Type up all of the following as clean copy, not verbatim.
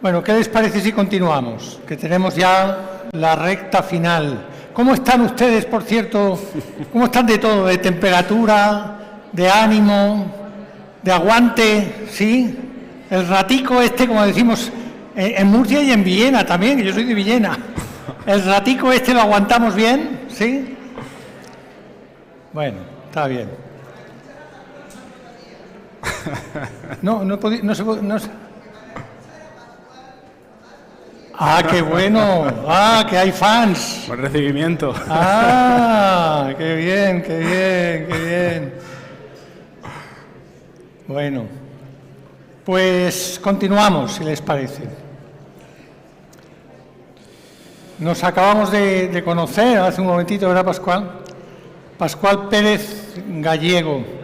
Bueno, ¿qué les parece si continuamos? Que tenemos ya la recta final. ¿Cómo están ustedes, por cierto? ¿Cómo están de todo? ¿De temperatura, de ánimo, de aguante? ¿Sí? El ratico este, como decimos en Murcia y en Villena también, que yo soy de Villena. ¿El ratico este lo aguantamos bien? ¿Sí? Bueno, está bien. No se... ¡Ah, qué bueno! ¡Ah, que hay fans! Buen recibimiento. ¡Ah, qué bien, qué bien, qué bien! Bueno, pues continuamos, si les parece. Nos acabamos de conocer hace un momentito, ¿verdad, Pascual? Pascual Pérez Gallego.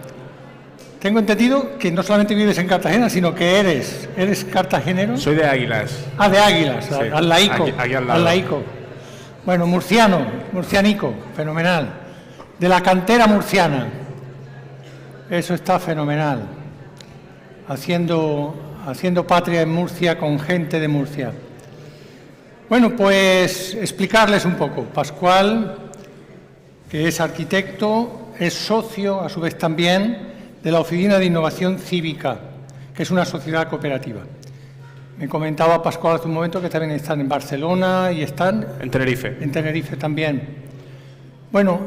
Tengo entendido que no solamente vives en Cartagena, sino que eres cartagenero. Soy de Águilas. Ah, de Águilas, sí. Al laico. Aquí al lado. Al laico. Bueno, murcianico, fenomenal. De la cantera murciana. Eso está fenomenal. Haciendo patria en Murcia con gente de Murcia. Bueno, pues explicarles un poco. Pascual, que es arquitecto, es socio, a su vez también, de la Oficina de Innovación Cívica, que es una sociedad cooperativa. Me comentaba Pascual hace un momento que también están en Barcelona y están... En Tenerife. En Tenerife también. Bueno,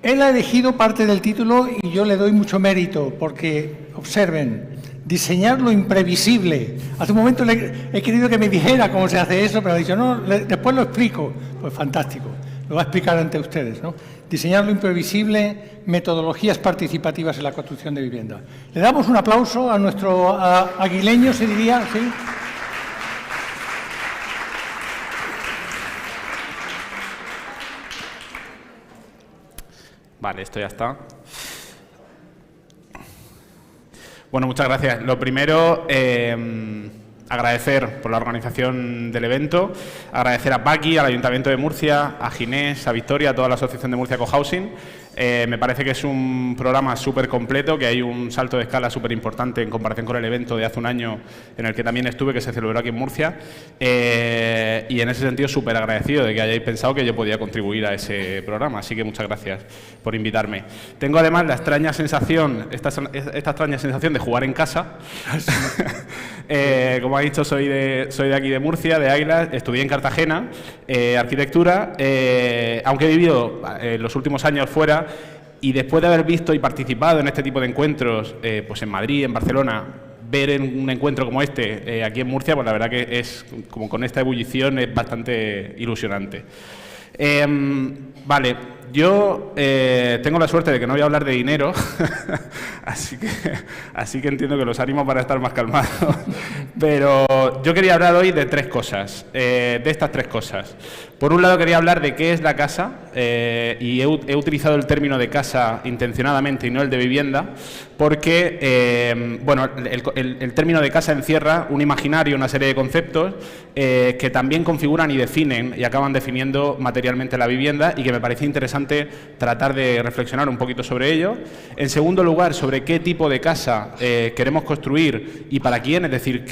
él ha elegido parte del título y yo le doy mucho mérito, porque, observen, diseñar lo imprevisible. Hace un momento he querido que me dijera cómo se hace eso, pero ha dicho, no, después lo explico. Pues fantástico, lo va a explicar ante ustedes, ¿no? Diseñar lo imprevisible, metodologías participativas en la construcción de vivienda. Le damos un aplauso a nuestro aguileño, se diría, ¿sí? Vale, esto ya está. Bueno, muchas gracias. Lo primero, agradecer por la organización del evento, agradecer a Paqui, al Ayuntamiento de Murcia, a Ginés, a Victoria, a toda la Asociación de Murcia Cohousing. Me parece que es un programa súper completo, que hay un salto de escala súper importante en comparación con el evento de hace un año en el que también estuve, que se celebró aquí en Murcia. Y en ese sentido súper agradecido de que hayáis pensado que yo podía contribuir a ese programa. Así que muchas gracias por invitarme. Tengo además la extraña sensación, esta extraña sensación de jugar en casa. Como ha dicho, soy de aquí de Murcia, de Águilas, estudié en Cartagena, arquitectura, aunque he vivido los últimos años fuera, y después de haber visto y participado en este tipo de encuentros, pues en Madrid, en Barcelona, ver en un encuentro como este, aquí en Murcia, pues la verdad que es, como con esta ebullición, es bastante ilusionante. Vale, yo tengo la suerte de que no voy a hablar de dinero, así que entiendo que los ánimo para estar más calmados. Pero yo quería hablar hoy de tres cosas, de estas tres cosas. Por un lado quería hablar de qué es la casa, y he utilizado el término de casa intencionadamente y no el de vivienda, porque bueno, el término de casa encierra un imaginario, una serie de conceptos que también configuran y definen y acaban definiendo materialmente la vivienda, y que me parece interesante tratar de reflexionar un poquito sobre ello. En segundo lugar, sobre qué tipo de casa queremos construir y para quién, es decir,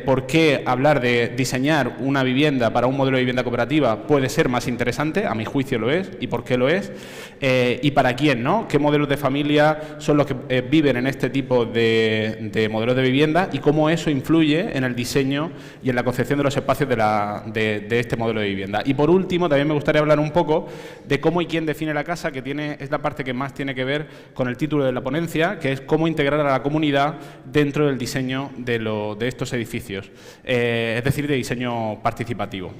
por qué hablar de diseñar una vivienda para un modelo de vivienda cooperativa puede ser más interesante, a mi juicio lo es, y por qué lo es, y para quién, ¿no? ¿Qué modelos de familia son los que viven en este tipo de modelos de vivienda, y cómo eso influye en el diseño y en la concepción de los espacios de este modelo de vivienda? Y por último, también me gustaría hablar un poco de cómo y quién define la casa, que es la parte que más tiene que ver con el título de la ponencia, que es cómo integrar a la comunidad dentro del diseño de estos edificios, es decir, de diseño participativo.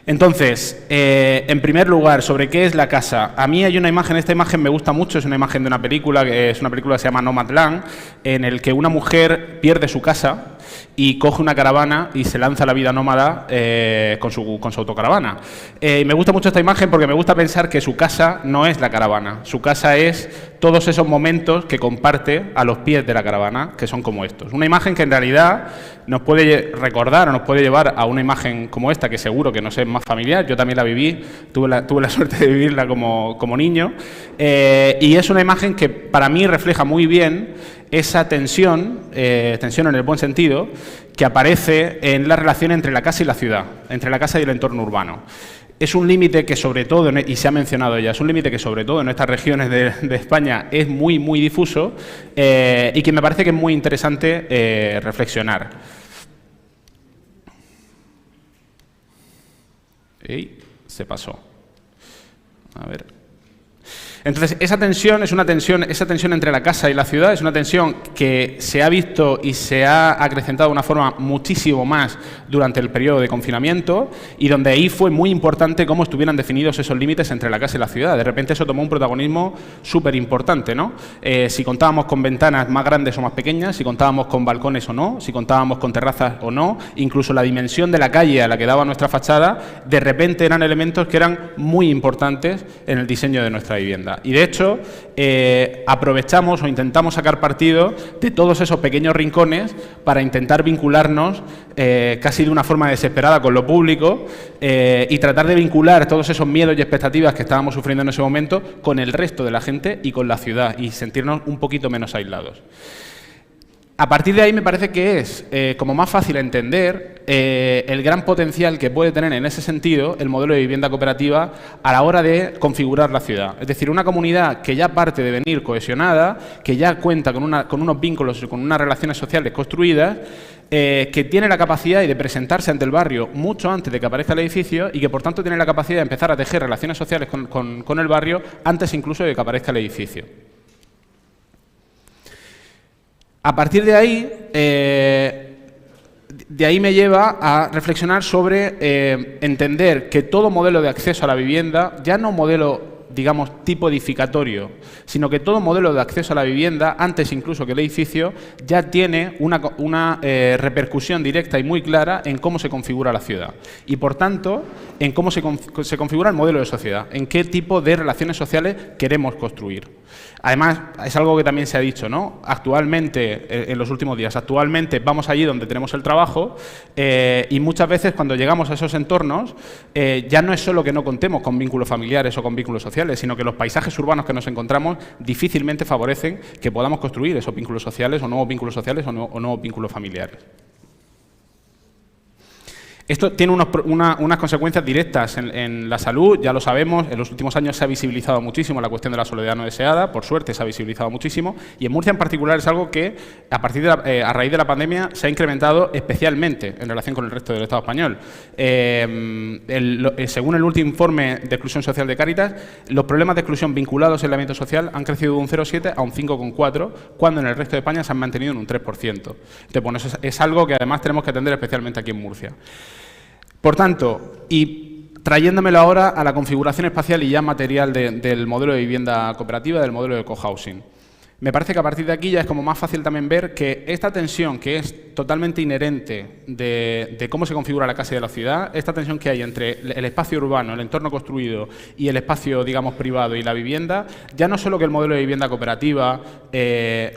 Entonces, en primer lugar, sobre qué es la casa. A mí hay una imagen, esta imagen me gusta mucho, es una imagen de una película, que es una película que se llama Nomadland, en el que una mujer pierde su casa y coge una caravana y se lanza a la vida nómada con su autocaravana. Me gusta mucho esta imagen porque me gusta pensar que su casa no es la caravana, su casa es todos esos momentos que comparte a los pies de la caravana, que son como estos. Una imagen que en realidad nos puede recordar o nos puede llevar a una imagen como esta, que seguro que nos es más familiar. Yo también la viví, tuve la suerte de vivirla como niño, y es una imagen que para mí refleja muy bien esa tensión, tensión en el buen sentido, que aparece en la relación entre la casa y la ciudad, entre la casa y el entorno urbano. Es un límite que sobre todo, y se ha mencionado ya, es un límite que sobre todo en estas regiones de España es muy, muy difuso y que me parece que es muy interesante reflexionar. Se pasó. A ver. Entonces, esa tensión entre la casa y la ciudad es una tensión que se ha visto y se ha acrecentado de una forma muchísimo más durante el periodo de confinamiento y donde ahí fue muy importante cómo estuvieran definidos esos límites entre la casa y la ciudad. De repente eso tomó un protagonismo súper importante, ¿no? Si contábamos con ventanas más grandes o más pequeñas, si contábamos con balcones o no, si contábamos con terrazas o no, incluso la dimensión de la calle a la que daba nuestra fachada, de repente eran elementos que eran muy importantes en el diseño de nuestra vivienda. Y de hecho, aprovechamos o intentamos sacar partido de todos esos pequeños rincones para intentar vincularnos casi de una forma desesperada con lo público y tratar de vincular todos esos miedos y expectativas que estábamos sufriendo en ese momento con el resto de la gente y con la ciudad y sentirnos un poquito menos aislados. A partir de ahí me parece que es como más fácil entender el gran potencial que puede tener en ese sentido el modelo de vivienda cooperativa a la hora de configurar la ciudad. Es decir, una comunidad que ya parte de venir cohesionada, que ya cuenta con unos vínculos y con unas relaciones sociales construidas, que tiene la capacidad de presentarse ante el barrio mucho antes de que aparezca el edificio y que por tanto tiene la capacidad de empezar a tejer relaciones sociales con el barrio antes incluso de que aparezca el edificio. A partir de ahí me lleva a reflexionar sobre entender que todo modelo de acceso a la vivienda, ya no modelo, digamos, tipo edificatorio, sino que todo modelo de acceso a la vivienda, antes incluso que el edificio, ya tiene una repercusión directa y muy clara en cómo se configura la ciudad. Y, por tanto, en cómo se configura el modelo de sociedad, en qué tipo de relaciones sociales queremos construir. Además, es algo que también se ha dicho, ¿no? Actualmente, en los últimos días, vamos allí donde tenemos el trabajo y muchas veces cuando llegamos a esos entornos ya no es solo que no contemos con vínculos familiares o con vínculos sociales, sino que los paisajes urbanos que nos encontramos difícilmente favorecen que podamos construir esos vínculos sociales o nuevos vínculos sociales o nuevos vínculos familiares. Esto tiene unas consecuencias directas en la salud, ya lo sabemos, en los últimos años se ha visibilizado muchísimo la cuestión de la soledad no deseada, por suerte se ha visibilizado muchísimo, y en Murcia en particular es algo que a raíz de la pandemia se ha incrementado especialmente en relación con el resto del Estado español. Según el último informe de exclusión social de Cáritas, los problemas de exclusión vinculados al ámbito social han crecido de un 0,7 a un 5,4, cuando en el resto de España se han mantenido en un 3%. Entonces, bueno, eso es algo que además tenemos que atender especialmente aquí en Murcia. Por tanto, y trayéndomelo ahora a la configuración espacial y ya material del modelo de vivienda cooperativa, del modelo de cohousing. Me parece que a partir de aquí ya es como más fácil también ver que esta tensión que es totalmente inherente de cómo se configura la casa y de la ciudad, esta tensión que hay entre el espacio urbano, el entorno construido y el espacio, digamos, privado y la vivienda, ya no solo que el modelo de vivienda cooperativa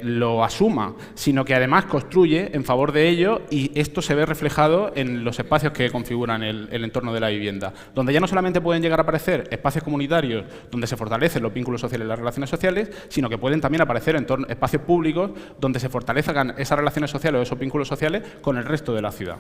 lo asuma, sino que además construye en favor de ello y esto se ve reflejado en los espacios que configuran el entorno de la vivienda, donde ya no solamente pueden llegar a aparecer espacios comunitarios donde se fortalecen los vínculos sociales y las relaciones sociales, sino que pueden también aparecer espacios públicos donde se fortalezcan esas relaciones sociales o esos vínculos sociales con el resto de la ciudad.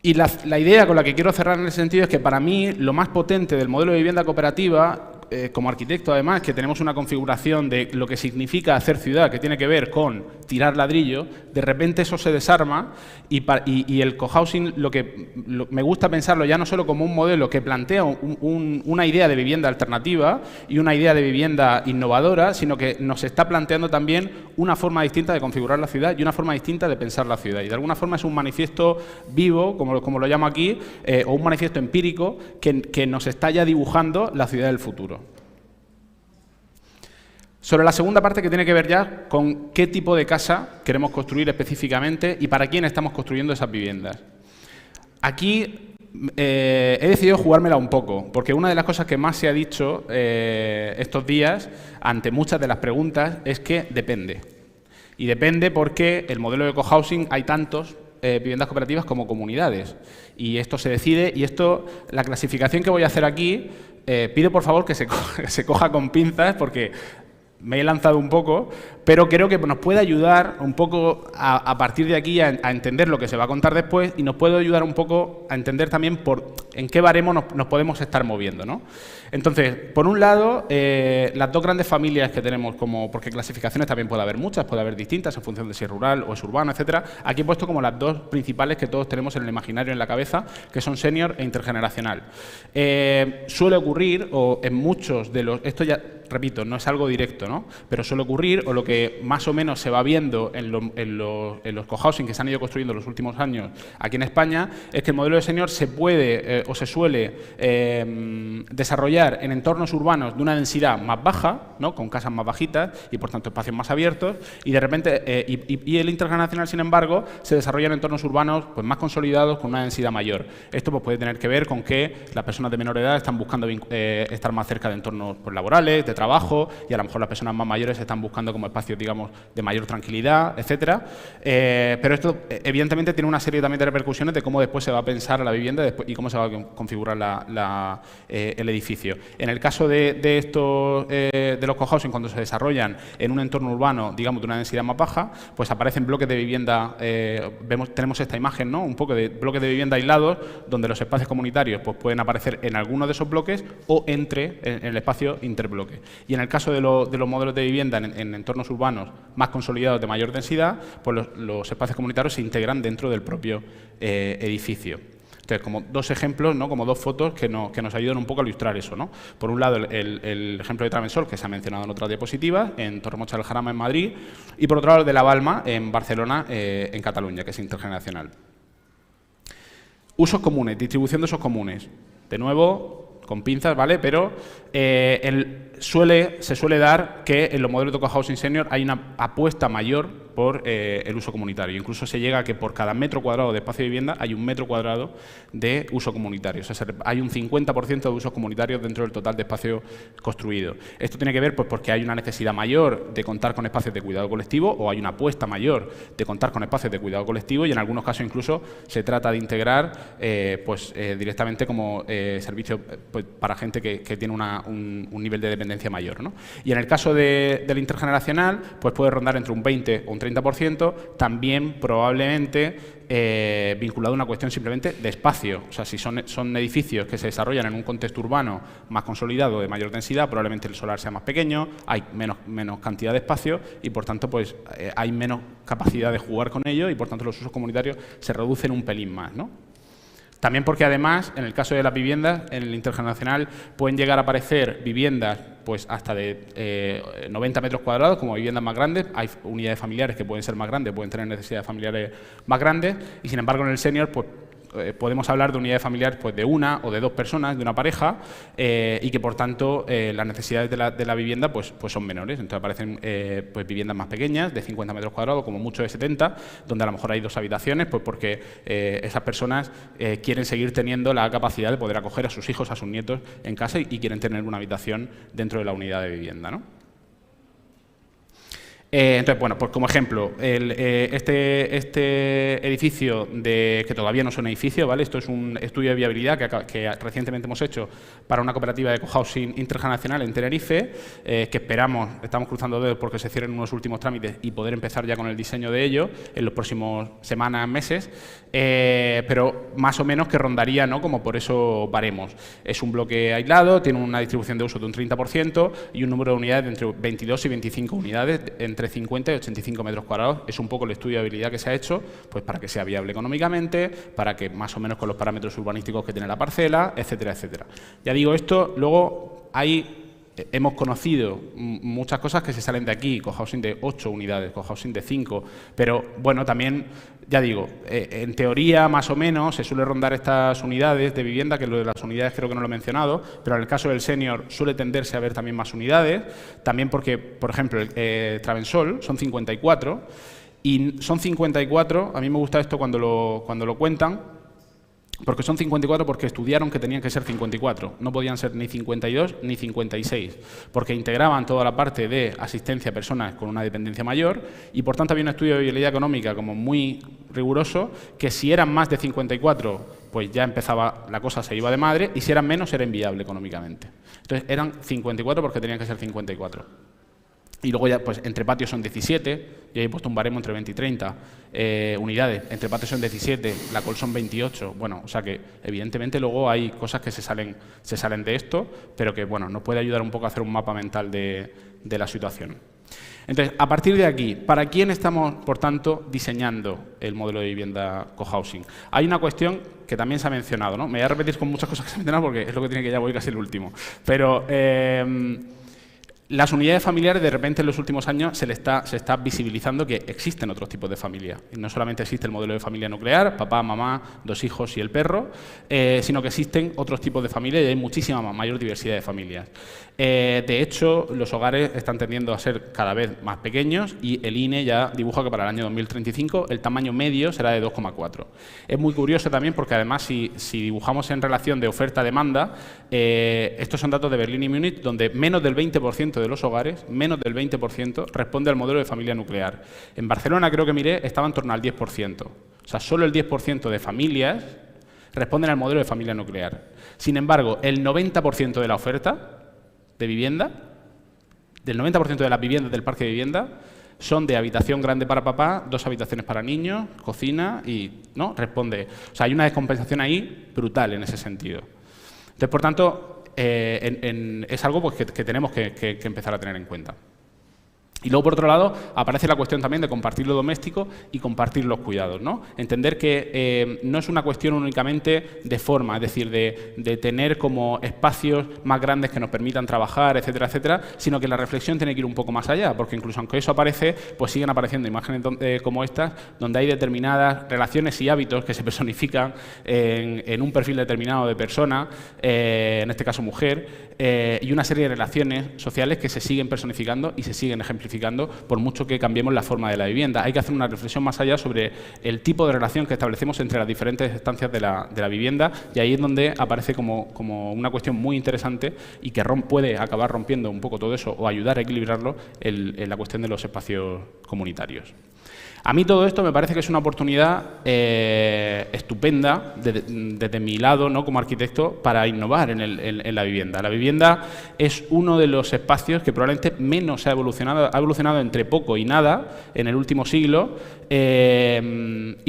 Y la idea con la que quiero cerrar en ese sentido es que para mí lo más potente del modelo de vivienda cooperativa, como arquitecto además, que tenemos una configuración de lo que significa hacer ciudad, que tiene que ver con tirar ladrillo, de repente eso se desarma y el cohousing me gusta pensarlo ya no solo como un modelo que plantea una idea de vivienda alternativa y una idea de vivienda innovadora, sino que nos está planteando también una forma distinta de configurar la ciudad y una forma distinta de pensar la ciudad. Y de alguna forma es un manifiesto vivo, como lo llamo aquí, o un manifiesto empírico que nos está ya dibujando la ciudad del futuro. Sobre la segunda parte, que tiene que ver ya con qué tipo de casa queremos construir específicamente y para quién estamos construyendo esas viviendas. Aquí he decidido jugármela un poco, porque una de las cosas que más se ha dicho estos días, ante muchas de las preguntas, es que depende. Y depende porque el modelo de cohousing hay tantos viviendas cooperativas como comunidades. Y esto se decide, y la clasificación que voy a hacer aquí, pido por favor que se coja con pinzas, porque me he lanzado un poco, pero creo que nos puede ayudar un poco a partir de aquí a entender lo que se va a contar después y nos puede ayudar un poco a entender también en qué baremo nos podemos estar moviendo, ¿no? Entonces, por un lado, las dos grandes familias que tenemos, porque clasificaciones también puede haber muchas, puede haber distintas en función de si es rural o es urbano, etcétera. Aquí he puesto como las dos principales que todos tenemos en el imaginario, en la cabeza, que son senior e intergeneracional. Suele ocurrir, o en muchos de los... Esto ya, repito, no es algo directo, ¿no? Pero suele ocurrir, o lo que más o menos se va viendo en los cohousing que se han ido construyendo en los últimos años aquí en España, es que el modelo de senior se puede o se suele desarrollar en entornos urbanos de una densidad más baja, ¿no? Con casas más bajitas y, por tanto, espacios más abiertos, y de repente, y el intergeneracional, sin embargo, se desarrolla en entornos urbanos pues, más consolidados con una densidad mayor. Esto pues, puede tener que ver con que las personas de menor edad están buscando estar más cerca de entornos pues, laborales, de trabajo, y a lo mejor las personas más mayores están buscando como espacios, digamos, de mayor tranquilidad, etcétera. Pero esto, evidentemente, tiene una serie también de repercusiones de cómo después se va a pensar la vivienda y cómo se va a configurar el edificio. En el caso de los cohousing, cuando se desarrollan en un entorno urbano, digamos, de una densidad más baja, pues aparecen bloques de vivienda, tenemos esta imagen, ¿no? Un poco de bloques de vivienda aislados, donde los espacios comunitarios pues, pueden aparecer en alguno de esos bloques o en el espacio interbloque. Y en el caso de los modelos de vivienda en entornos urbanos más consolidados de mayor densidad, pues los espacios comunitarios se integran dentro del propio edificio. Entonces, como dos ejemplos, ¿no? Como dos fotos que nos ayudan un poco a ilustrar eso, ¿no? Por un lado, el ejemplo de Travensol, que se ha mencionado en otras diapositivas, en Torremocha del Jarama, en Madrid, y por otro lado, el de La Balma, en Barcelona, en Cataluña, que es intergeneracional. Usos comunes, distribución de usos comunes. De nuevo, con pinzas, ¿vale? Pero se suele dar que en los modelos de cohousing senior hay una apuesta mayor por el uso comunitario. Incluso se llega a que por cada metro cuadrado de espacio de vivienda hay un metro cuadrado de uso comunitario. O sea, hay un 50% de usos comunitarios dentro del total de espacio construido. Esto tiene que ver pues, porque hay una necesidad mayor de contar con espacios de cuidado colectivo o hay una apuesta mayor de contar con espacios de cuidado colectivo y en algunos casos incluso se trata de integrar directamente como servicio pues, para gente que tiene un nivel de dependencia mayor, ¿no? Y en el caso del intergeneracional pues puede rondar entre un 20 o un 30%, también probablemente vinculado a una cuestión simplemente de espacio. O sea, si son edificios que se desarrollan en un contexto urbano más consolidado, de mayor densidad, probablemente el solar sea más pequeño, hay menos cantidad de espacio y, por tanto, pues hay menos capacidad de jugar con ello y, por tanto, los usos comunitarios se reducen un pelín más, ¿no? También porque, además, en el caso de las viviendas, en el intergeneracional pueden llegar a aparecer viviendas pues hasta de 90 metros cuadrados, como viviendas más grandes. Hay unidades familiares que pueden ser más grandes, pueden tener necesidades familiares más grandes, y, sin embargo, en el senior, pues podemos hablar de unidades familiares pues, de una o de dos personas, de una pareja, y que, por tanto, las necesidades de la vivienda pues son menores. Entonces aparecen pues, viviendas más pequeñas, de 50 metros cuadrados, como mucho de 70, donde a lo mejor hay dos habitaciones, pues porque esas personas quieren seguir teniendo la capacidad de poder acoger a sus hijos, a sus nietos en casa y quieren tener una habitación dentro de la unidad de vivienda, ¿no? Entonces, bueno, pues como ejemplo, este edificio que todavía no es un edificio, ¿vale? Esto es un estudio de viabilidad que recientemente hemos hecho para una cooperativa de cohousing intergeneracional en Tenerife, que estamos cruzando dedos porque se cierren unos últimos trámites y poder empezar ya con el diseño de ello en los próximos semanas, meses, pero más o menos que rondaría, ¿no? Como por eso baremos. Es un bloque aislado, tiene una distribución de uso de un 30% y un número de unidades de entre 22 y 25 unidades, entre 50 y 85 metros cuadrados. Es un poco el estudio de habilidad que se ha hecho pues para que sea viable económicamente, para que más o menos con los parámetros urbanísticos que tiene la parcela, etcétera, etcétera. Ya digo esto, luego hemos conocido muchas cosas que se salen de aquí, cohousing de 8 unidades, cohousing de 5, pero bueno, también, ya digo, en teoría más o menos se suele rondar estas unidades de vivienda, que lo de las unidades creo que no lo he mencionado, pero en el caso del senior suele tenderse a ver también más unidades, también porque, por ejemplo, Travensol son 54, y son 54, a mí me gusta esto cuando lo cuentan, porque son 54 porque estudiaron que tenían que ser 54, no podían ser ni 52 ni 56, porque integraban toda la parte de asistencia a personas con una dependencia mayor y, por tanto, había un estudio de viabilidad económica como muy riguroso, que si eran más de 54, pues ya empezaba, la cosa se iba de madre, y si eran menos, era inviable económicamente. Entonces, eran 54 porque tenían que ser 54. Y luego ya, pues, entre patios son 17, y ahí he puesto un baremo entre 20 y 30 unidades. Entre patios son 17, la col son 28. Bueno, o sea que, evidentemente, luego hay cosas que se salen de esto, pero que, bueno, nos puede ayudar un poco a hacer un mapa mental de la situación. Entonces, a partir de aquí, ¿para quién estamos, por tanto, diseñando el modelo de vivienda cohousing? Hay una cuestión que también se ha mencionado, ¿no? Me voy a repetir con muchas cosas que se han mencionado porque es lo que tiene que ya voy casi el último. Pero las unidades familiares, de repente, en los últimos años se está visibilizando que existen otros tipos de familia. Y no solamente existe el modelo de familia nuclear, papá, mamá, 2 hijos y el perro, sino que existen otros tipos de familia y hay muchísima mayor diversidad de familias. De hecho, los hogares están tendiendo a ser cada vez más pequeños y el INE ya dibuja que para el año 2035 el tamaño medio será de 2,4. Es muy curioso también porque, además, si dibujamos en relación de oferta-demanda, estos son datos de Berlín y Múnich, donde menos del 20% de los hogares, menos del 20%, responde al modelo de familia nuclear. En Barcelona, creo que miré, estaba en torno al 10%. O sea, solo el 10% de familias responden al modelo de familia nuclear. Sin embargo, el 90% de la oferta de vivienda, del 90% de las viviendas del parque de vivienda, son de habitación grande para papá, 2 habitaciones para niños, cocina y, ¿no? Responde. O sea, hay una descompensación ahí brutal en ese sentido. Entonces, por tanto, es algo, pues, que tenemos que empezar a tener en cuenta. Y luego, por otro lado, aparece la cuestión también de compartir lo doméstico y compartir los cuidados, ¿no? Entender que no es una cuestión únicamente de forma, es decir, de tener como espacios más grandes que nos permitan trabajar, etcétera, etcétera, sino que la reflexión tiene que ir un poco más allá, porque incluso aunque eso aparece, pues siguen apareciendo imágenes como estas, donde hay determinadas relaciones y hábitos que se personifican en un perfil determinado de persona, en este caso mujer, y una serie de relaciones sociales que se siguen personificando y se siguen ejemplificando por mucho que cambiemos la forma de la vivienda. Hay que hacer una reflexión más allá sobre el tipo de relación que establecemos entre las diferentes estancias de la vivienda, y ahí es donde aparece como una cuestión muy interesante y que puede acabar rompiendo un poco todo eso o ayudar a equilibrarlo en la cuestión de los espacios comunitarios. A mí todo esto me parece que es una oportunidad estupenda desde mi lado, ¿no?, como arquitecto, para innovar en la vivienda. La vivienda es uno de los espacios que probablemente menos ha evolucionado entre poco y nada en el último siglo, y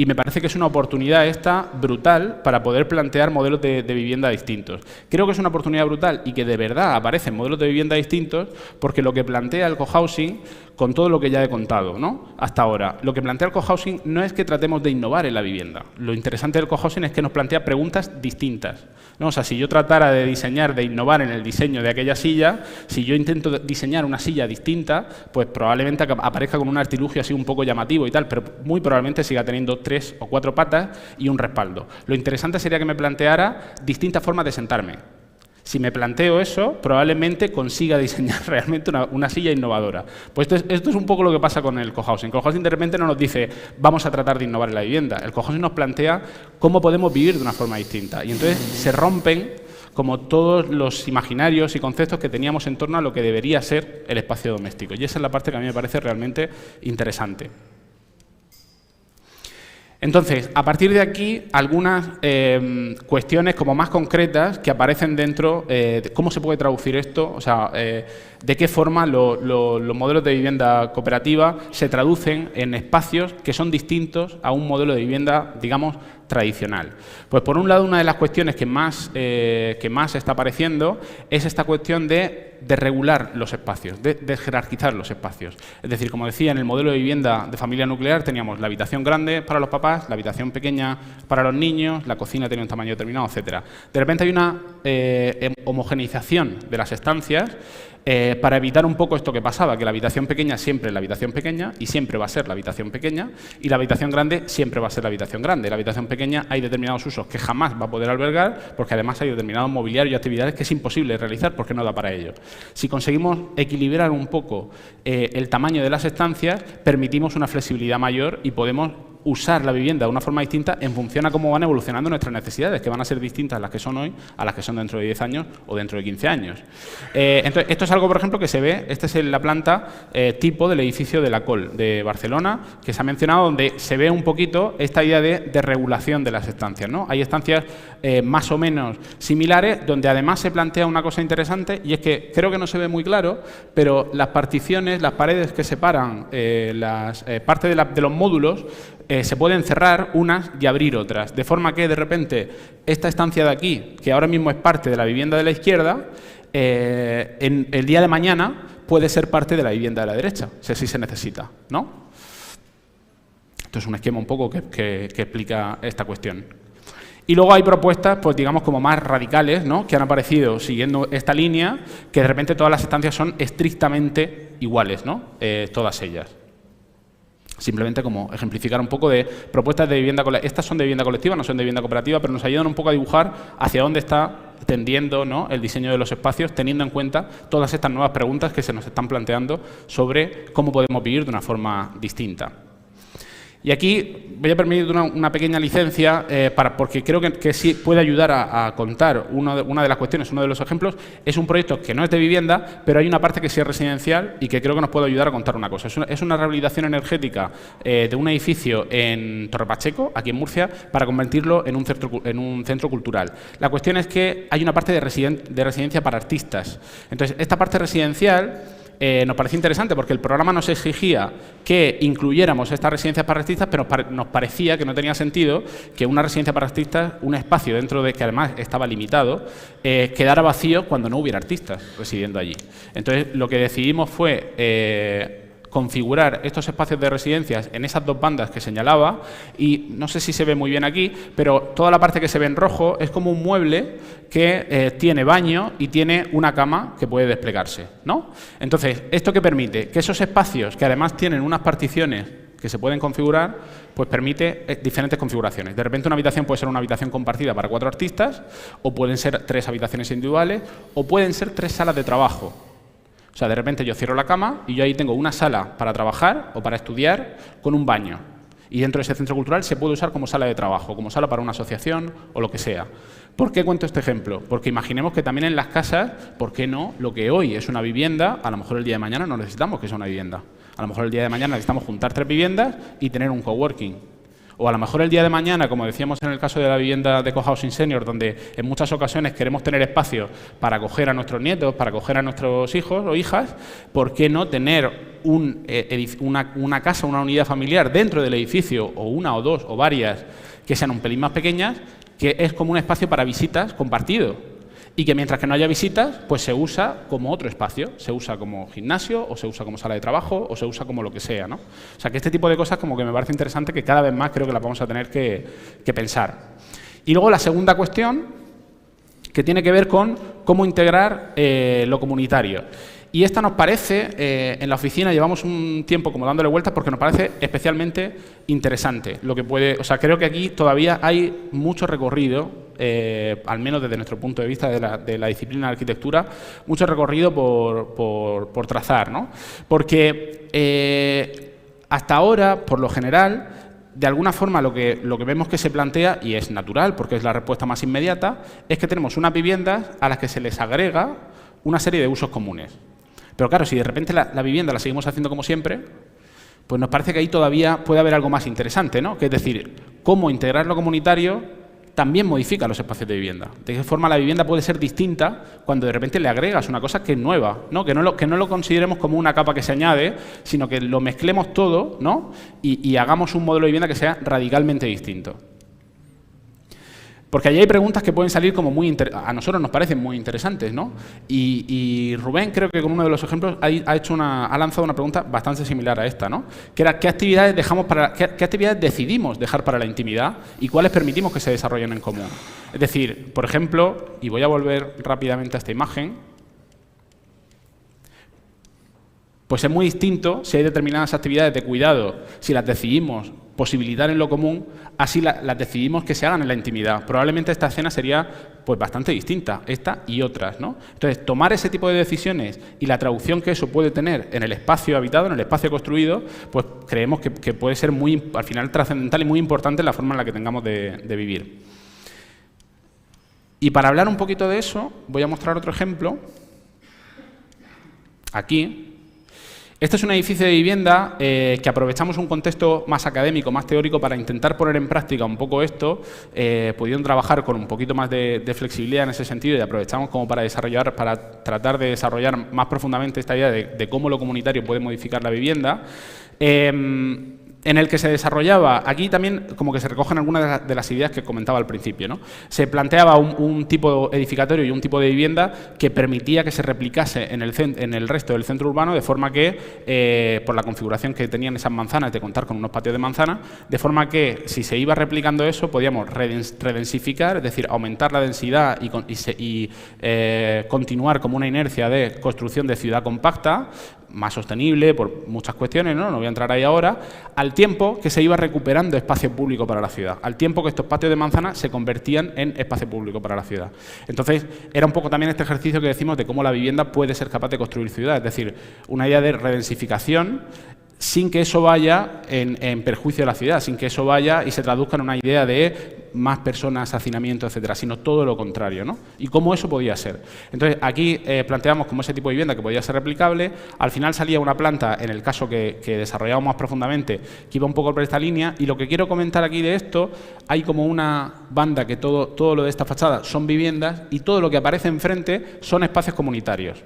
me parece que es una oportunidad esta brutal para poder plantear modelos de vivienda distintos. Creo que es una oportunidad brutal y que de verdad aparecen modelos de vivienda distintos porque lo que plantea el cohousing, con todo lo que ya he contado, ¿no?, hasta ahora, lo que plantea el cohousing no es que tratemos de innovar en la vivienda. Lo interesante del cohousing es que nos plantea preguntas distintas, ¿no? O sea, si yo tratara de diseñar, de innovar en el diseño de aquella silla, si yo intento diseñar una silla distinta, pues probablemente aparezca con un artilugio así un poco llamativo y tal, pero muy probablemente siga teniendo 3 o 4 patas y un respaldo. Lo interesante sería que me planteara distintas formas de sentarme. Si me planteo eso, probablemente consiga diseñar realmente una silla innovadora. Pues esto es un poco lo que pasa con el cohousing. El cohousing de repente no nos dice, vamos a tratar de innovar en la vivienda. El cohousing nos plantea cómo podemos vivir de una forma distinta. Y entonces se rompen como todos los imaginarios y conceptos que teníamos en torno a lo que debería ser el espacio doméstico. Y esa es la parte que a mí me parece realmente interesante. Entonces, a partir de aquí, algunas cuestiones como más concretas que aparecen dentro de cómo se puede traducir esto, o sea, de qué forma los modelos de vivienda cooperativa se traducen en espacios que son distintos a un modelo de vivienda, digamos, tradicional. Pues por un lado, una de las cuestiones que más está apareciendo es esta cuestión de regular los espacios, de jerarquizar los espacios. Es decir, como decía, en el modelo de vivienda de familia nuclear teníamos la habitación grande para los papás, la habitación pequeña para los niños, la cocina tenía un tamaño determinado, etcétera. De repente hay una homogeneización de las estancias para evitar un poco esto que pasaba, que la habitación pequeña siempre es la habitación pequeña y siempre va a ser la habitación pequeña, y la habitación grande siempre va a ser la habitación grande. La habitación pequeña hay determinados usos que jamás va a poder albergar, porque además hay determinados mobiliarios y actividades que es imposible realizar porque no da para ello. Si conseguimos equilibrar un poco el tamaño de las estancias, permitimos una flexibilidad mayor y podemos usar la vivienda de una forma distinta en función a cómo van evolucionando nuestras necesidades, que van a ser distintas las que son hoy a las que son dentro de 10 años o dentro de 15 años. Entonces, esto es algo, por ejemplo, que se ve, esta es la planta tipo del edificio de la Col de Barcelona, que se ha mencionado, donde se ve un poquito esta idea de regulación de las estancias, ¿no? Hay estancias más o menos similares, donde además se plantea una cosa interesante, y es que creo que no se ve muy claro, pero las particiones, las paredes que separan parte de los módulos, se pueden cerrar unas y abrir otras, de forma que de repente esta estancia de aquí, que ahora mismo es parte de la vivienda de la izquierda, en el día de mañana puede ser parte de la vivienda de la derecha, si así se necesita, ¿no? Esto es un esquema un poco que explica esta cuestión. Y luego hay propuestas, pues digamos, como más radicales, ¿no?, que han aparecido siguiendo esta línea, que de repente todas las estancias son estrictamente iguales, ¿no? Todas ellas. Simplemente como ejemplificar un poco de propuestas de vivienda colectiva. Estas son de vivienda colectiva, no son de vivienda cooperativa, pero nos ayudan un poco a dibujar hacia dónde está tendiendo, ¿no?, el diseño de los espacios, teniendo en cuenta todas estas nuevas preguntas que se nos están planteando sobre cómo podemos vivir de una forma distinta. Y aquí voy a permitir una pequeña licencia, porque creo que sí puede ayudar a contar una de las cuestiones, uno de los ejemplos. Es un proyecto que no es de vivienda, pero hay una parte que sí es residencial y que creo que nos puede ayudar a contar una cosa. Es una rehabilitación energética de un edificio en Torre Pacheco, aquí en Murcia, para convertirlo en un centro cultural. La cuestión es que hay una parte de residencia para artistas. Entonces, esta parte residencial nos parecía interesante porque el programa nos exigía que incluyéramos estas residencias para artistas, pero nos parecía que no tenía sentido que una residencia para artistas, un espacio dentro de que además estaba limitado, quedara vacío cuando no hubiera artistas residiendo allí. Entonces, lo que decidimos fue configurar estos espacios de residencias en esas dos bandas que señalaba, y no sé si se ve muy bien aquí, pero toda la parte que se ve en rojo es como un mueble que tiene baño y tiene una cama que puede desplegarse, ¿no? Entonces, ¿esto qué permite? Que esos espacios, que además tienen unas particiones que se pueden configurar, pues permite diferentes configuraciones. De repente una habitación puede ser una habitación compartida para 4 artistas, o pueden ser 3 habitaciones individuales, o pueden ser 3 salas de trabajo. O sea, de repente yo cierro la cama y yo ahí tengo una sala para trabajar o para estudiar con un baño. Y dentro de ese centro cultural se puede usar como sala de trabajo, como sala para una asociación o lo que sea. ¿Por qué cuento este ejemplo? Porque imaginemos que también en las casas, ¿por qué no? Lo que hoy es una vivienda, a lo mejor el día de mañana no necesitamos que sea una vivienda. A lo mejor el día de mañana necesitamos juntar 3 viviendas y tener un coworking. O a lo mejor el día de mañana, como decíamos en el caso de la vivienda de Co-Housing Senior, donde en muchas ocasiones queremos tener espacio para acoger a nuestros nietos, para acoger a nuestros hijos o hijas, ¿por qué no tener una casa, una unidad familiar dentro del edificio, o una o dos o varias, que sean un pelín más pequeñas, que es como un espacio para visitas compartido? Y que mientras que no haya visitas, pues se usa como otro espacio, se usa como gimnasio, o se usa como sala de trabajo, o se usa como lo que sea, ¿no? O sea, que este tipo de cosas como que me parece interesante, que cada vez más creo que las vamos a tener que pensar. Y luego la segunda cuestión, que tiene que ver con cómo integrar lo comunitario. Y esta nos parece, en la oficina llevamos un tiempo como dándole vueltas porque nos parece especialmente interesante. O sea, creo que aquí todavía hay mucho recorrido, al menos desde nuestro punto de vista de la disciplina de arquitectura, mucho recorrido por trazar, ¿no? Porque hasta ahora, por lo general, de alguna forma lo que vemos que se plantea, y es natural porque es la respuesta más inmediata, es que tenemos unas viviendas a las que se les agrega una serie de usos comunes. Pero claro, si de repente la vivienda la seguimos haciendo como siempre, pues nos parece que ahí todavía puede haber algo más interesante, ¿no? Que es decir, cómo integrar lo comunitario también modifica los espacios de vivienda. De qué forma la vivienda puede ser distinta cuando de repente le agregas una cosa que es nueva, ¿no? Que no lo consideremos como una capa que se añade, sino que lo mezclemos todo, ¿no? Y hagamos un modelo de vivienda que sea radicalmente distinto. Porque allí hay preguntas que pueden salir como a nosotros nos parecen muy interesantes, ¿no? Y Rubén, creo que con uno de los ejemplos ha lanzado una pregunta bastante similar a esta, ¿no? Que era ¿qué actividades qué actividades decidimos dejar para la intimidad y cuáles permitimos que se desarrollen en común? Es decir, por ejemplo, y voy a volver rápidamente a esta imagen. pues es muy distinto si hay determinadas actividades de cuidado, si las decidimos posibilitar en lo común, así las decidimos que se hagan en la intimidad. Probablemente esta escena sería pues bastante distinta, esta y otras, ¿no? Entonces, tomar ese tipo de decisiones y la traducción que eso puede tener en el espacio habitado, en el espacio construido, pues creemos que puede ser muy, al final, trascendental y muy importante en la forma en la que tengamos de vivir. Y para hablar un poquito de eso, voy a mostrar otro ejemplo. Aquí. Este es un edificio de vivienda que aprovechamos un contexto más académico, más teórico, para intentar poner en práctica un poco esto. Pudieron trabajar con un poquito más de flexibilidad en ese sentido y aprovechamos como para tratar de desarrollar más profundamente esta idea de cómo lo comunitario puede modificar la vivienda. En el que se desarrollaba, aquí también como que se recogen algunas de las ideas que comentaba al principio, ¿no? Se planteaba un tipo edificatorio y un tipo de vivienda que permitía que se replicase en el resto del centro urbano, de forma que, por la configuración que tenían esas manzanas, de contar con unos patios de manzana, de forma que si se iba replicando eso, podíamos redensificar, es decir, aumentar la densidad y continuar como una inercia de construcción de ciudad compacta, más sostenible por muchas cuestiones, no voy a entrar ahí ahora, al tiempo que se iba recuperando espacio público para la ciudad, al tiempo que estos patios de manzana se convertían en espacio público para la ciudad. Entonces, era un poco también este ejercicio que decimos de cómo la vivienda puede ser capaz de construir ciudad, es decir, una idea de redensificación sin que eso vaya en perjuicio de la ciudad, sin que eso vaya y se traduzca en una idea de más personas, hacinamiento, etcétera, sino todo lo contrario, ¿no? Y cómo eso podía ser. Entonces, aquí planteamos como ese tipo de vivienda que podía ser replicable. Al final salía una planta, en el caso que desarrollamos más profundamente, que iba un poco por esta línea. Y lo que quiero comentar aquí de esto, hay como una banda que todo lo de esta fachada son viviendas y todo lo que aparece enfrente son espacios comunitarios.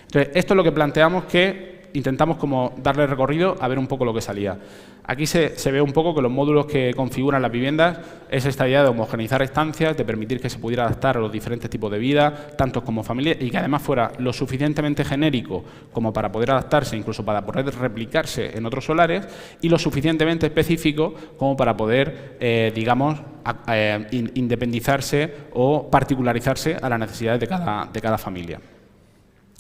Entonces, esto es lo que planteamos que intentamos como darle recorrido a ver un poco lo que salía. Aquí se ve un poco que los módulos que configuran las viviendas es esta idea de homogeneizar estancias, de permitir que se pudiera adaptar a los diferentes tipos de vida, tantos como familias, y que además fuera lo suficientemente genérico como para poder adaptarse, incluso para poder replicarse en otros solares, y lo suficientemente específico como para poder, digamos, independizarse o particularizarse a las necesidades de cada familia.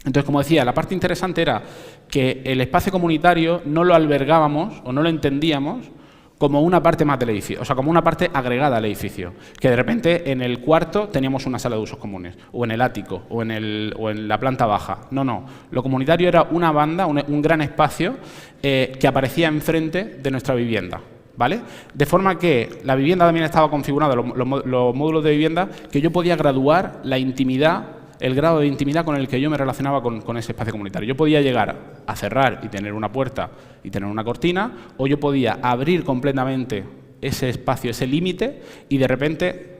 Entonces, como decía, la parte interesante era que el espacio comunitario no lo albergábamos o no lo entendíamos como una parte más del edificio, o sea, como una parte agregada al edificio, que de repente en el cuarto teníamos una sala de usos comunes, o en el ático, o en la planta baja. No, lo comunitario era una banda, un gran espacio que aparecía enfrente de nuestra vivienda, ¿vale? De forma que la vivienda también estaba configurada, los módulos de vivienda, que yo podía graduar la intimidad, el grado de intimidad con el que yo me relacionaba con ese espacio comunitario. Yo podía llegar a cerrar y tener una puerta y tener una cortina, o yo podía abrir completamente ese espacio, ese límite, y de repente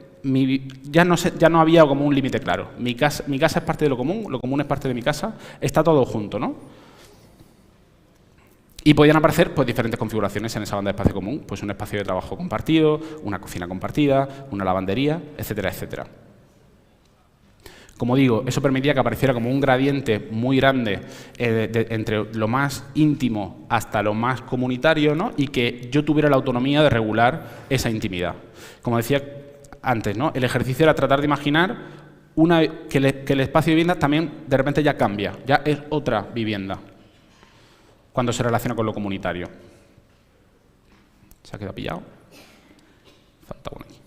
ya no había como un límite claro. Mi casa es parte de lo común es parte de mi casa, está todo junto, ¿no? Y podían aparecer pues, diferentes configuraciones en esa banda de espacio común, pues un espacio de trabajo compartido, una cocina compartida, una lavandería, etcétera, etcétera. Como digo, eso permitía que apareciera como un gradiente muy grande entre lo más íntimo hasta lo más comunitario, ¿no? Y que yo tuviera la autonomía de regular esa intimidad. Como decía antes, ¿no? El ejercicio era tratar de imaginar que el espacio de vivienda también de repente ya cambia, ya es otra vivienda cuando se relaciona con lo comunitario. ¿Se ha quedado pillado? Falta uno aquí.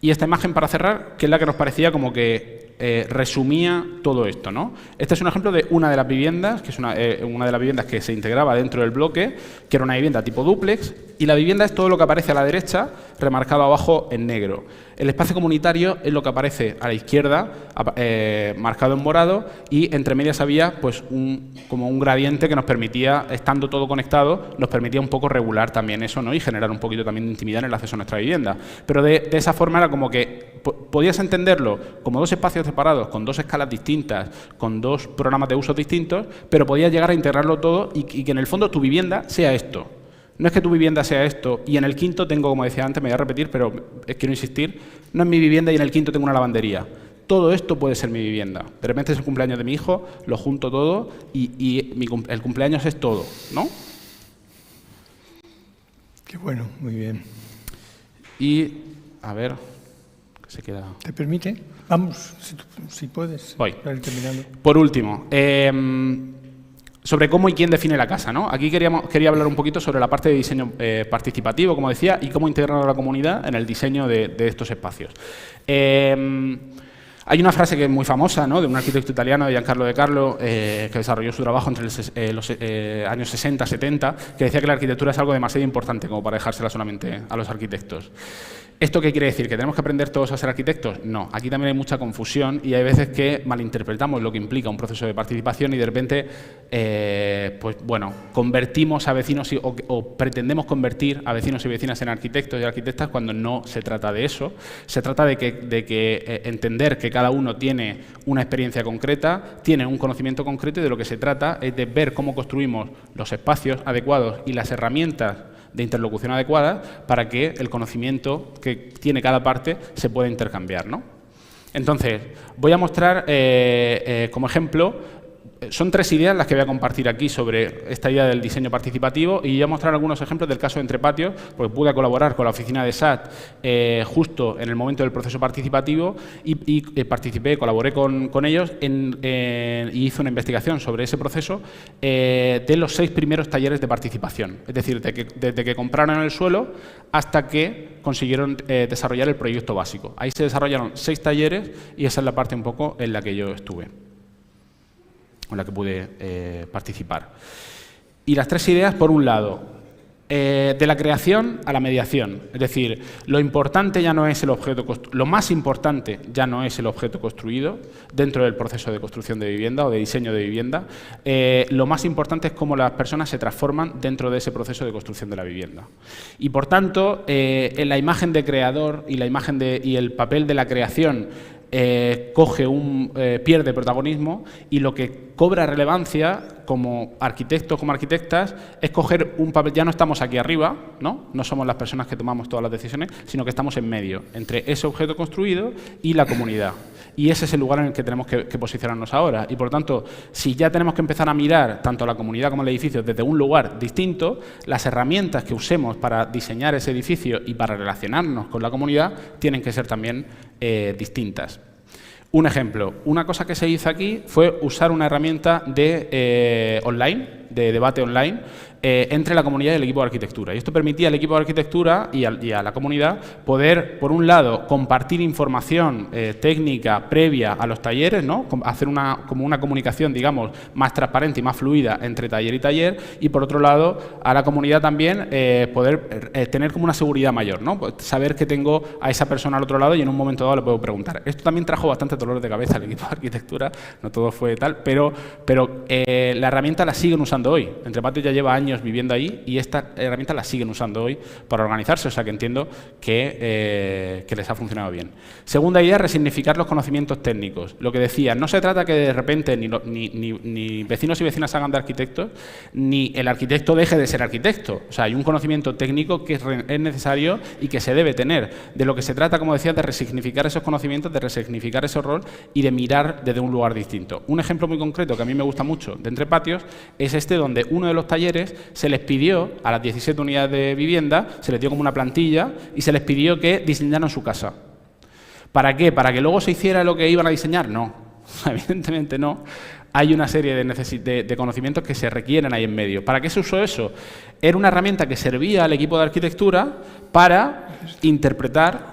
Y esta imagen, para cerrar, que es la que nos parecía como que resumía todo esto, ¿no? Este es un ejemplo de una de las viviendas, que es una de las viviendas que se integraba dentro del bloque, que era una vivienda tipo dúplex, y la vivienda es todo lo que aparece a la derecha, remarcado abajo en negro. El espacio comunitario es lo que aparece a la izquierda, marcado en morado, y entre medias había pues como un gradiente que nos permitía, estando todo conectado, nos permitía un poco regular también eso, ¿no? Y generar un poquito también de intimidad en el acceso a nuestra vivienda. Pero de esa forma era como que podías entenderlo como dos espacios separados, con dos escalas distintas, con dos programas de usos distintos, pero podías llegar a integrarlo todo y que en el fondo tu vivienda sea esto. No es que tu vivienda sea esto y en el quinto tengo, como decía antes, me voy a repetir, pero quiero insistir, no es mi vivienda y en el quinto tengo una lavandería. Todo esto puede ser mi vivienda. De repente es el cumpleaños de mi hijo, lo junto todo y el cumpleaños es todo, ¿no? Qué bueno, muy bien. Y, a ver, ¿qué se queda? ¿Te permite? Vamos, si puedes. Voy. Para ir terminando. Por último, sobre cómo y quién define la casa, ¿no? Aquí quería hablar un poquito sobre la parte de diseño participativo, como decía, y cómo integrar a la comunidad en el diseño de estos espacios. Hay una frase que es muy famosa, ¿no?, de un arquitecto italiano, de Giancarlo De Carlo, que desarrolló su trabajo entre los años 60 70, que decía que la arquitectura es algo demasiado importante como para dejársela solamente a los arquitectos. ¿Esto qué quiere decir? ¿Que tenemos que aprender todos a ser arquitectos? No, aquí también hay mucha confusión y hay veces que malinterpretamos lo que implica un proceso de participación y de repente, pues bueno, convertimos a vecinos o pretendemos convertir a vecinos y vecinas en arquitectos y arquitectas cuando no se trata de eso. Se trata de que entender que cada uno tiene una experiencia concreta, tiene un conocimiento concreto y de lo que se trata es de ver cómo construimos los espacios adecuados y las herramientas de interlocución adecuadas para que el conocimiento que tiene cada parte se pueda intercambiar, ¿no? Entonces, voy a mostrar como ejemplo, son 3 ideas las que voy a compartir aquí sobre esta idea del diseño participativo y voy a mostrar algunos ejemplos del caso de Entre Patios, porque pude colaborar con la oficina de SAT justo en el momento del proceso participativo y colaboré con ellos y hice una investigación sobre ese proceso de los 6 primeros talleres de participación, es decir, desde que compraron el suelo hasta que consiguieron desarrollar el proyecto básico. Ahí se desarrollaron 6 talleres y esa es la parte un poco en la que yo estuve, con la que pude participar. Y las 3 ideas, por un lado, de la creación a la mediación. Es decir, lo importante ya no es el objeto lo más importante ya no es el objeto construido dentro del proceso de construcción de vivienda o de diseño de vivienda. Lo más importante es cómo las personas se transforman dentro de ese proceso de construcción de la vivienda. Y por tanto, en la imagen de creador y la imagen y el papel de la creación pierde protagonismo y lo que cobra relevancia como arquitectos, como arquitectas, es coger un papel. Ya no estamos aquí arriba, ¿no? No somos las personas que tomamos todas las decisiones, sino que estamos en medio, entre ese objeto construido y la comunidad. Y ese es el lugar en el que tenemos que posicionarnos ahora. Y por tanto, si ya tenemos que empezar a mirar tanto a la comunidad como al edificio desde un lugar distinto, las herramientas que usemos para diseñar ese edificio y para relacionarnos con la comunidad tienen que ser también distintas. Un ejemplo, una cosa que se hizo aquí fue usar una herramienta de debate online, entre la comunidad y el equipo de arquitectura. Y esto permitía al equipo de arquitectura y a la comunidad poder, por un lado, compartir información técnica previa a los talleres, ¿no? Hacer como una comunicación, digamos, más transparente y más fluida entre taller y taller, y por otro lado, a la comunidad también poder tener como una seguridad mayor, ¿no? Pues saber que tengo a esa persona al otro lado y en un momento dado le puedo preguntar. Esto también trajo bastante dolor de cabeza al equipo de arquitectura, no todo fue tal, pero la herramienta la siguen usando hoy. Entre Patios ya lleva años viviendo ahí y esta herramienta la siguen usando hoy para organizarse, o sea que entiendo que les ha funcionado bien. Segunda idea, resignificar los conocimientos técnicos. Lo que decía, no se trata que de repente ni vecinos y vecinas hagan de arquitectos, ni el arquitecto deje de ser arquitecto. O sea, hay un conocimiento técnico que es necesario y que se debe tener. De lo que se trata, como decía, de resignificar esos conocimientos, de resignificar ese rol y de mirar desde un lugar distinto. Un ejemplo muy concreto que a mí me gusta mucho de Entre Patios es donde uno de los talleres se les pidió a las 17 unidades de vivienda, se les dio como una plantilla y se les pidió que diseñaran su casa. ¿Para qué? ¿Para que luego se hiciera lo que iban a diseñar? No, evidentemente no. Hay una serie de conocimientos que se requieren ahí en medio. ¿Para qué se usó eso? Era una herramienta que servía al equipo de arquitectura para interpretar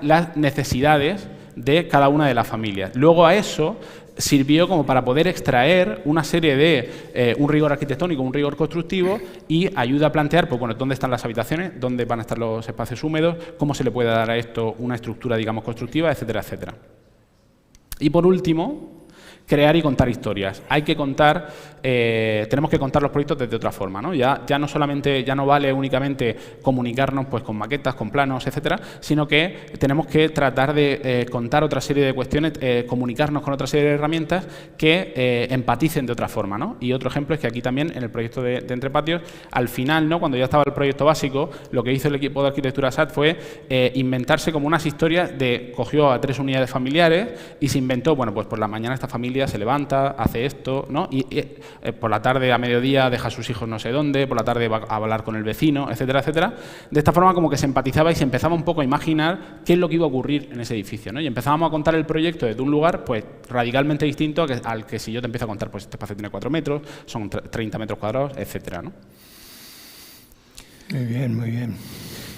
las necesidades de cada una de las familias. Luego a eso sirvió como para poder extraer una serie de un rigor arquitectónico, un rigor constructivo y ayuda a plantear, pues bueno, dónde están las habitaciones, dónde van a estar los espacios húmedos, cómo se le puede dar a esto una estructura, digamos, constructiva, etcétera, etcétera. Y por último, crear y contar historias. Hay que contar, tenemos que contar los proyectos desde otra forma, ¿no? Ya no vale únicamente comunicarnos pues con maquetas, con planos, etcétera, sino que tenemos que tratar de contar otra serie de cuestiones, comunicarnos con otra serie de herramientas que empaticen de otra forma, ¿no? Y otro ejemplo es que aquí también en el proyecto de Entre Patios, al final, ¿no? Cuando ya estaba el proyecto básico, lo que hizo el equipo de arquitectura SAT fue inventarse como unas historias cogió a 3 unidades familiares y se inventó, bueno, pues por la mañana esta familia familia, se levanta, hace esto, ¿no? Y por la tarde, a mediodía, deja a sus hijos no sé dónde, por la tarde va a hablar con el vecino, etcétera, etcétera. De esta forma como que se empatizaba y se empezaba un poco a imaginar qué es lo que iba a ocurrir en ese edificio, ¿no? Y empezábamos a contar el proyecto desde un lugar pues radicalmente distinto al que si yo te empiezo a contar, pues este espacio tiene 4 metros, son 30 metros cuadrados, etcétera, ¿no? Muy bien, muy bien.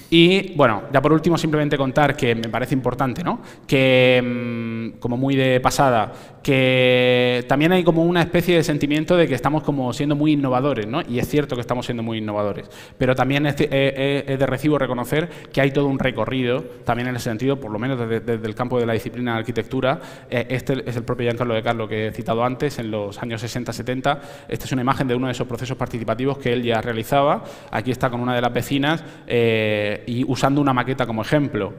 Y, bueno, ya por último, simplemente contar que me parece importante, ¿no? Que, como muy de pasada, que también hay como una especie de sentimiento de que estamos como siendo muy innovadores, ¿no? Y es cierto que estamos siendo muy innovadores, pero también es de recibo reconocer que hay todo un recorrido, también en ese sentido, por lo menos desde el campo de la disciplina de arquitectura. Este es el propio Giancarlo De Carlo que he citado antes, en los años 60-70. Esta es una imagen de uno de esos procesos participativos que él ya realizaba. Aquí está con una de las vecinas, y usando una maqueta como ejemplo.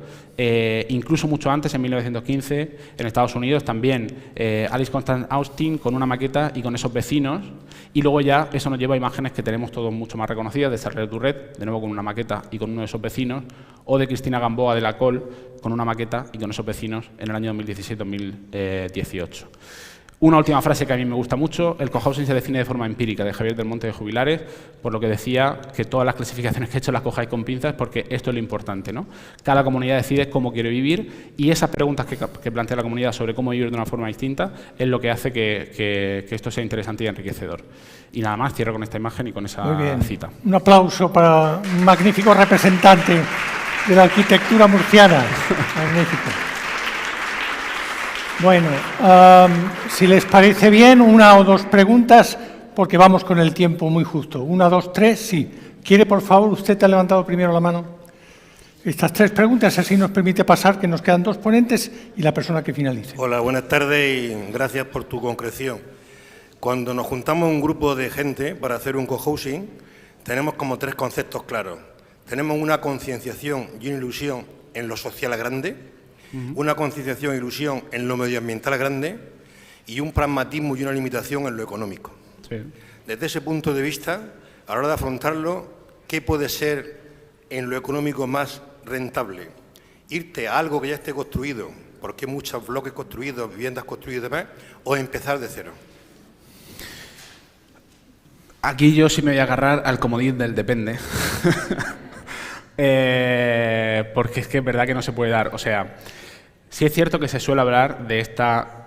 Incluso mucho antes, en 1915, en Estados Unidos también, Alice Constance Austin con una maqueta y con esos vecinos, y luego ya eso nos lleva a imágenes que tenemos todos mucho más reconocidas, de Charles Duret, de nuevo con una maqueta y con uno de esos vecinos, o de Cristina Gamboa de la Colle con una maqueta y con esos vecinos en el año 2017-2018. Una última frase que a mí me gusta mucho: el cohousing se define de forma empírica, de Javier del Monte de Jubilares, por lo que decía que todas las clasificaciones que he hecho las cojáis con pinzas, porque esto es lo importante, ¿no? Cada comunidad decide cómo quiere vivir, y esas preguntas que plantea la comunidad sobre cómo vivir de una forma distinta es lo que hace que esto sea interesante y enriquecedor. Y nada más, cierro con esta imagen y con esa cita. Un aplauso para un magnífico representante de la arquitectura murciana. Magnífico. Bueno, si les parece bien, una o dos preguntas, porque vamos con el tiempo muy justo. 1, 2, 3, sí. ¿Quiere, por favor? Usted te ha levantado primero la mano. Estas 3 preguntas, así nos permite pasar, que nos quedan 2 ponentes y la persona que finalice. Hola, buenas tardes y gracias por tu concreción. Cuando nos juntamos un grupo de gente para hacer un cohousing, tenemos como 3 conceptos claros. Tenemos una concienciación y una ilusión en lo social grande, una concienciación e ilusión en lo medioambiental grande y un pragmatismo y una limitación en lo económico. Sí. Desde ese punto de vista, a la hora de afrontarlo, ¿qué puede ser en lo económico más rentable? ¿Irte a algo que ya esté construido, porque hay muchos bloques construidos, viviendas construidas y demás, o empezar de cero? Aquí yo sí me voy a agarrar al comodín del depende. Porque es que es verdad que no se puede dar. O sea, sí es cierto que se suele hablar de esta...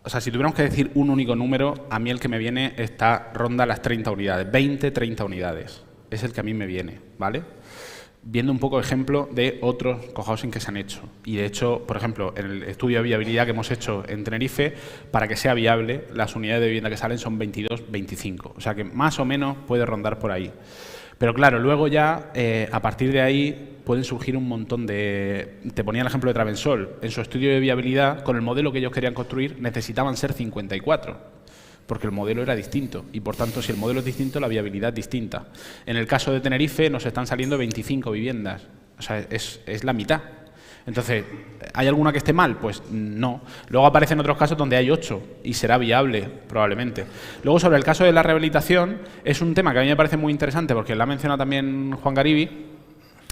O sea, si tuviéramos que decir un único número, a mí el que me viene ronda las 30 unidades, 20, 30 unidades. Es el que a mí me viene, ¿vale? Viendo un poco ejemplo de otros cohousing que se han hecho. Y de hecho, por ejemplo, en el estudio de viabilidad que hemos hecho en Tenerife, para que sea viable, las unidades de vivienda que salen son 22, 25. O sea que más o menos puede rondar por ahí. Pero claro, luego ya, a partir de ahí, pueden surgir un montón de... Te ponía el ejemplo de Travensol. En su estudio de viabilidad, con el modelo que ellos querían construir, necesitaban ser 54, porque el modelo era distinto. Y, por tanto, si el modelo es distinto, la viabilidad es distinta. En el caso de Tenerife, nos están saliendo 25 viviendas. O sea, es la mitad. Entonces, ¿hay alguna que esté mal? Pues no. Luego aparecen otros casos donde hay 8 y será viable, probablemente. Luego, sobre el caso de la rehabilitación, es un tema que a mí me parece muy interesante porque lo ha mencionado también Juan Garibi,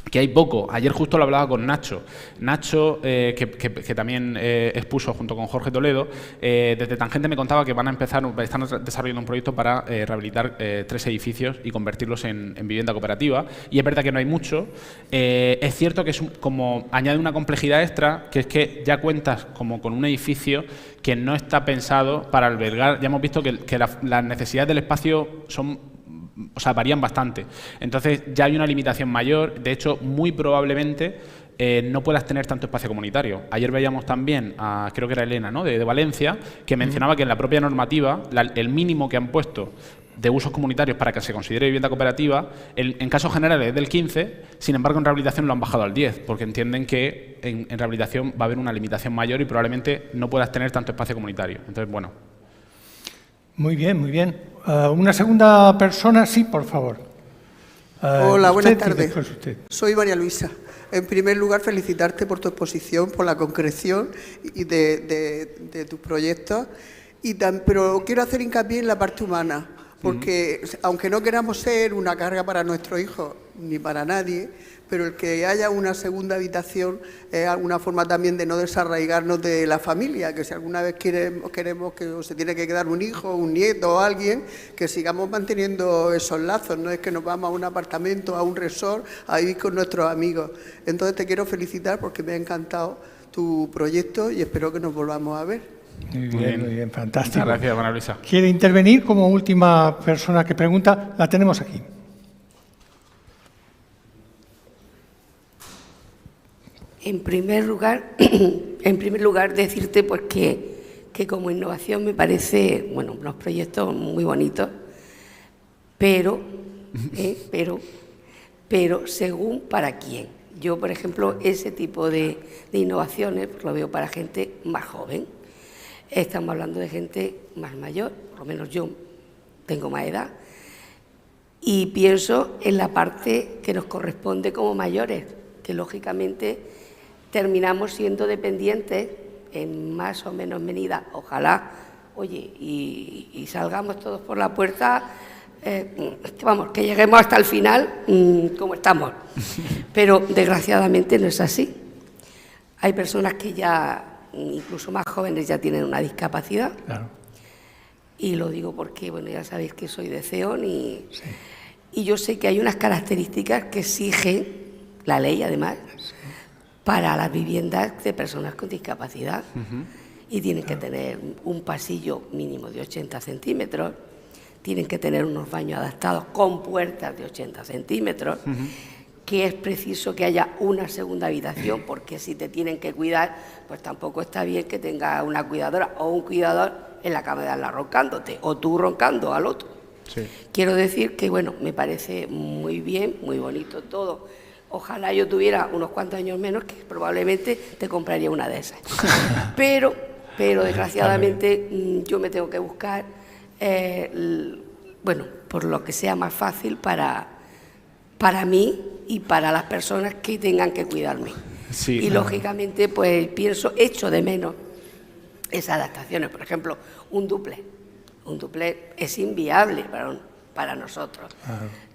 que hay poco. Ayer justo lo hablaba con Nacho. Nacho, que también expuso junto con Jorge Toledo, desde Tangente me contaba que están desarrollando un proyecto para rehabilitar 3 edificios y convertirlos en vivienda cooperativa. Y es verdad que no hay mucho. Es cierto que como añade una complejidad extra, que es que ya cuentas como con un edificio que no está pensado para albergar. Ya hemos visto que las necesidades del espacio varían bastante. Entonces ya hay una limitación mayor. De hecho, muy probablemente no puedas tener tanto espacio comunitario. Ayer veíamos también a, creo que era Elena, ¿no?, de Valencia, que mencionaba que en la propia normativa, el mínimo que han puesto de usos comunitarios para que se considere vivienda cooperativa, en casos generales es del 15, sin embargo en rehabilitación lo han bajado al 10, porque entienden que en rehabilitación va a haber una limitación mayor y probablemente no puedas tener tanto espacio comunitario. Entonces, bueno. Muy bien, muy bien. Una segunda persona, sí, por favor. Hola, buenas tardes. Usted. Soy María Luisa. En primer lugar, felicitarte por tu exposición, por la concreción y de tus proyectos, pero quiero hacer hincapié en la parte humana, porque aunque no queramos ser una carga para nuestros hijos ni para nadie, pero el que haya una segunda habitación es alguna forma también de no desarraigarnos de la familia, que si alguna vez queremos que o se tiene que quedar un hijo, un nieto o alguien, que sigamos manteniendo esos lazos, no es que nos vamos a un apartamento, a un resort, a vivir con nuestros amigos. Entonces te quiero felicitar porque me ha encantado tu proyecto y espero que nos volvamos a ver. Muy bien, fantástico. Muchas gracias, María Luisa. ¿Quiere intervenir como última persona que pregunta? La tenemos aquí. En primer lugar, decirte pues que como innovación me parece, bueno, unos proyectos muy bonitos, pero según para quién. Yo, por ejemplo, ese tipo de innovaciones pues, lo veo para gente más joven. Estamos hablando de gente más mayor, por lo menos yo tengo más edad, y pienso en la parte que nos corresponde como mayores, que lógicamente terminamos siendo dependientes en más o menos medida, ojalá, oye, y salgamos todos por la puerta, vamos, que lleguemos hasta el final como estamos. Pero desgraciadamente no es así. Hay personas que ya, incluso más jóvenes, ya tienen una discapacidad. Claro. Y lo digo porque, bueno, ya sabéis que soy de CEON y yo sé que hay unas características que exige la ley, además, para las viviendas de personas con discapacidad. Y tienen que tener un pasillo mínimo de 80 centímetros, tienen que tener unos baños adaptados con puertas de 80 centímetros, que es preciso que haya una segunda habitación, porque si te tienen que cuidar, pues tampoco está bien que tenga una cuidadora o un cuidador en la cama de al lado roncándote, o tú roncando al otro. Sí. Quiero decir que, bueno, me parece muy bien, muy bonito todo. Ojalá yo tuviera unos cuantos años menos, que probablemente te compraría una de esas. Pero desgraciadamente yo me tengo que buscar, bueno, por lo que sea más fácil para mí y para las personas que tengan que cuidarme. Sí, y lógicamente, pues echo de menos esas adaptaciones. Por ejemplo, un dúplex. Un dúplex es inviable para nosotros.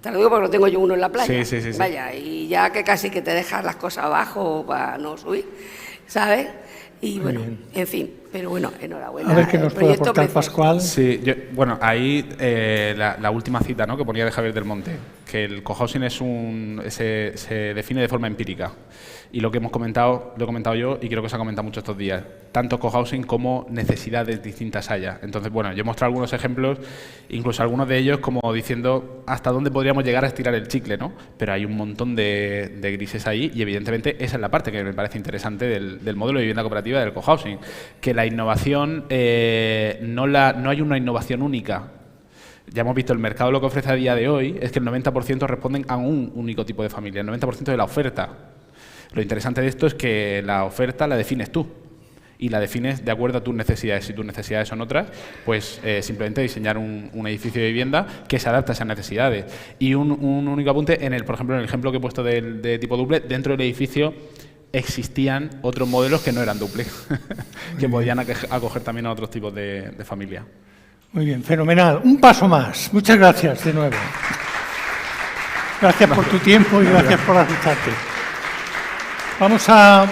Te lo digo porque lo tengo yo uno en la playa. Sí. Vaya, y ya que casi que te dejas las cosas abajo para no subir, ¿sabes? Y bueno, en fin, pero bueno, enhorabuena. A ver qué nos puede aportar Pascual. Sí, bueno, ahí la última cita, ¿no?, que ponía de Javier del Monte, que el cohousing se define de forma empírica. Y lo que hemos comentado, lo he comentado yo y creo que se ha comentado mucho estos días. Tanto cohousing como necesidades distintas haya. Entonces, bueno, yo he mostrado algunos ejemplos, incluso algunos de ellos como diciendo hasta dónde podríamos llegar a estirar el chicle, ¿no? Pero hay un montón de grises ahí y evidentemente esa es la parte que me parece interesante del modelo de vivienda cooperativa del cohousing. Que la innovación, no hay una innovación única. Ya hemos visto el mercado lo que ofrece a día de hoy es que el 90% responden a un único tipo de familia, el 90% de la oferta. Lo interesante de esto es que la oferta la defines tú y la defines de acuerdo a tus necesidades. Si tus necesidades son otras, pues simplemente diseñar un edificio de vivienda que se adapte a esas necesidades. Y un único apunte, por ejemplo, en el ejemplo que he puesto de tipo dúplex, dentro del edificio existían otros modelos que no eran dúplex, que podían acoger también a otros tipos de familia. Muy bien, fenomenal. Un paso más. Muchas gracias de nuevo. Gracias por tu tiempo y gracias por asistarte. Vamos a